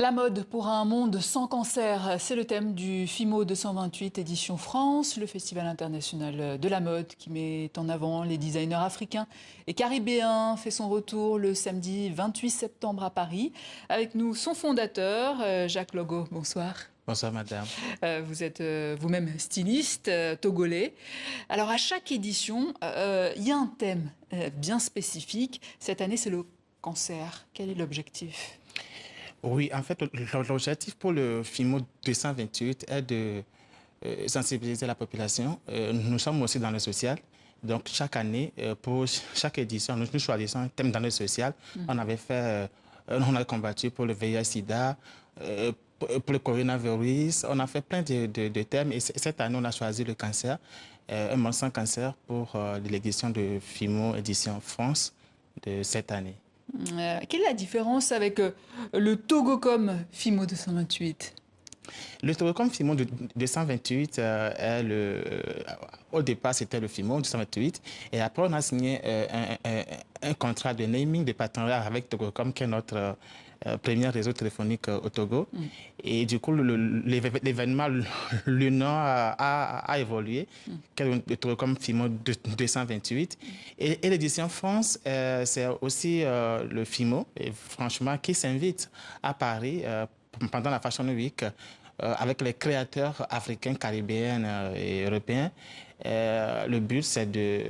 La mode pour un monde sans cancer, c'est le thème du FIMO 228 édition France, le Festival international de la mode qui met en avant les designers africains et caribéens, fait son retour le samedi 28 septembre à Paris. Avec nous son fondateur, Jacques Logo. Bonsoir. Bonsoir madame. Vous êtes vous-même styliste togolais. Alors à chaque édition, il y a un thème bien spécifique. Cette année, c'est le cancer. Quel est l'objectif ? Oui, en fait, l'objectif pour le FIMO 228 est de sensibiliser la population. Nous sommes aussi dans le social. Donc, chaque année, pour chaque édition, nous choisissons un thème dans le social. On avait fait, on a combattu pour le VIH-Sida, pour le coronavirus. On a fait plein de thèmes. Et cette année, on a choisi le cancer, un monde sans cancer pour l'édition de FIMO édition France de cette année. Quelle est la différence avec le Togocom FIMO 228 ? Le Togocom FIMO 228 au départ, c'était le FIMO 228. Et après, on a signé un contrat de naming de partenariat avec Togocom, qui est notre premier réseau téléphonique au Togo. Et du coup, l'événement, le nom a évolué, qui est le Togocom FIMO 228. Et l'édition France, c'est aussi le FIMO, et franchement, qui s'invite à Paris pendant la Fashion Week avec les créateurs africains, caribéens et européens. Le but, c'est de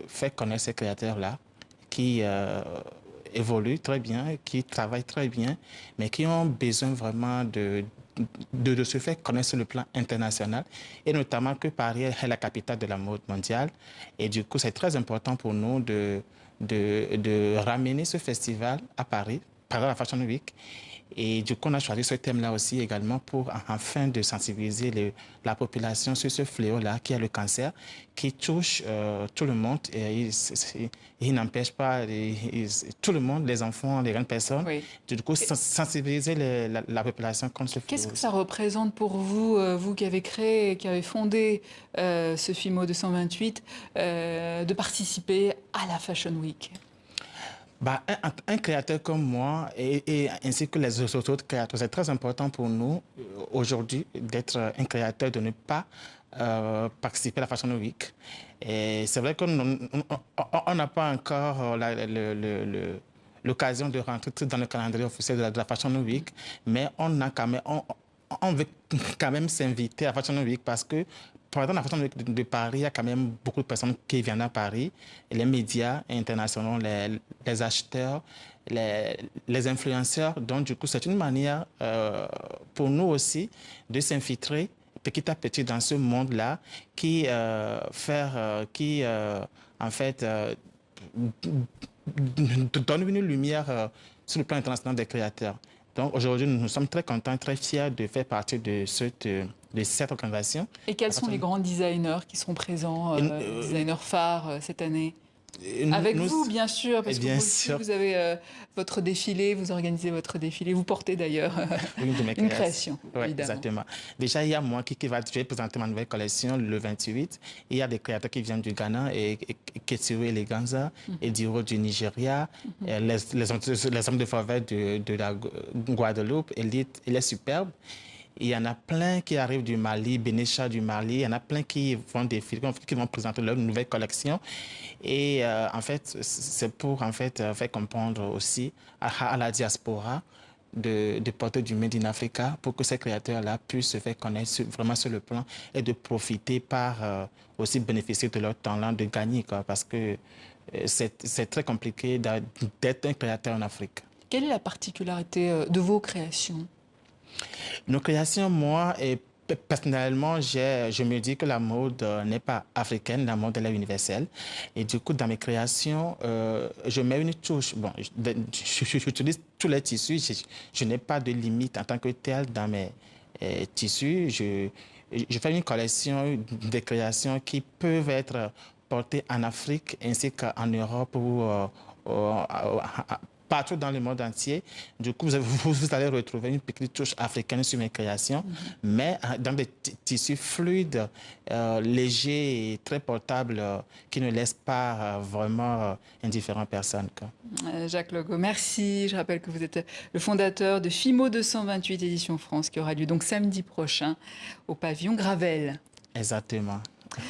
faire connaître ces créateurs-là qui évoluent très bien, qui travaillent très bien, mais qui ont besoin vraiment de se faire connaître sur le plan international, et notamment que Paris est la capitale de la mode mondiale. Et du coup, c'est très important pour nous de ramener ce festival à Paris, pendant la Fashion Week. Et du coup, on a choisi ce thème-là aussi également pour afin de sensibiliser la population sur ce fléau-là qui est le cancer, qui touche tout le monde. Et il n'empêche pas tout le monde, les enfants, les grandes personnes. Oui. Du coup, sensibiliser la population contre ce fléau. Qu'est-ce que ça représente pour vous, vous qui avez créé, qui avez fondé ce FIMO 228, de participer à la Fashion Week ? Bah, un créateur comme moi et ainsi que les autres créateurs, c'est très important pour nous aujourd'hui d'être un créateur, de ne pas participer à la Fashion Week. Et c'est vrai qu'on n'a pas encore l'occasion de rentrer dans le calendrier officiel de la Fashion Week, mais on veut quand même s'inviter à la Fashion Week parce que pendant la Fashion Week de Paris, il y a quand même beaucoup de personnes qui viennent à Paris, les médias internationaux, les acheteurs, les influenceurs. Donc, du coup, c'est une manière pour nous aussi de s'infiltrer petit à petit dans ce monde-là qui, en fait, donne une lumière sur le plan international des créateurs. Donc aujourd'hui, nous sommes très contents, très fiers de faire partie de cette organisation. Et quels sont les grands designers qui seront présents, designers phares cette année ? Avec vous, bien sûr, parce que vous aussi, vous avez votre défilé, vous organisez votre défilé, vous portez d'ailleurs une création, oui, évidemment. Exactement. Déjà, il y a moi qui je vais présenter ma nouvelle collection le 28. Il y a des créateurs qui viennent du Ghana, et Ketsuru Eleganza, et Diro du Nigeria, les hommes de faveur de la Guadeloupe, Elite, il est superbe. Il y en a plein qui arrivent du Mali, Benécha du Mali. Il y en a plein qui vont défiler, qui vont présenter leur nouvelle collection. Et en fait, c'est pour faire comprendre aussi à la diaspora de porter du Made in Africa pour que ces créateurs-là puissent se faire connaître vraiment sur le plan et de profiter par aussi bénéficier de leur talent, de gagner, quoi, parce que c'est très compliqué d'être un créateur en Afrique. Quelle est la particularité de vos créations ? Nos créations, moi, et personnellement, je me dis que la mode n'est pas africaine, la mode elle est universelle. Et du coup, dans mes créations, je mets une touche. Bon, j'utilise tous les tissus. Je n'ai pas de limite en tant que tel dans mes tissus. Je fais une collection de créations qui peuvent être portées en Afrique ainsi qu'en Europe ou partout dans le monde entier. Du coup, vous allez retrouver une petite touche africaine sur mes créations, mais dans des tissus fluides, légers et très portables qui ne laissent pas vraiment indifférent personne, quoi. Jacques Logo, merci. Je rappelle que vous êtes le fondateur de Fimo 228 Éditions France, qui aura lieu donc samedi prochain au pavillon Gravel. Exactement.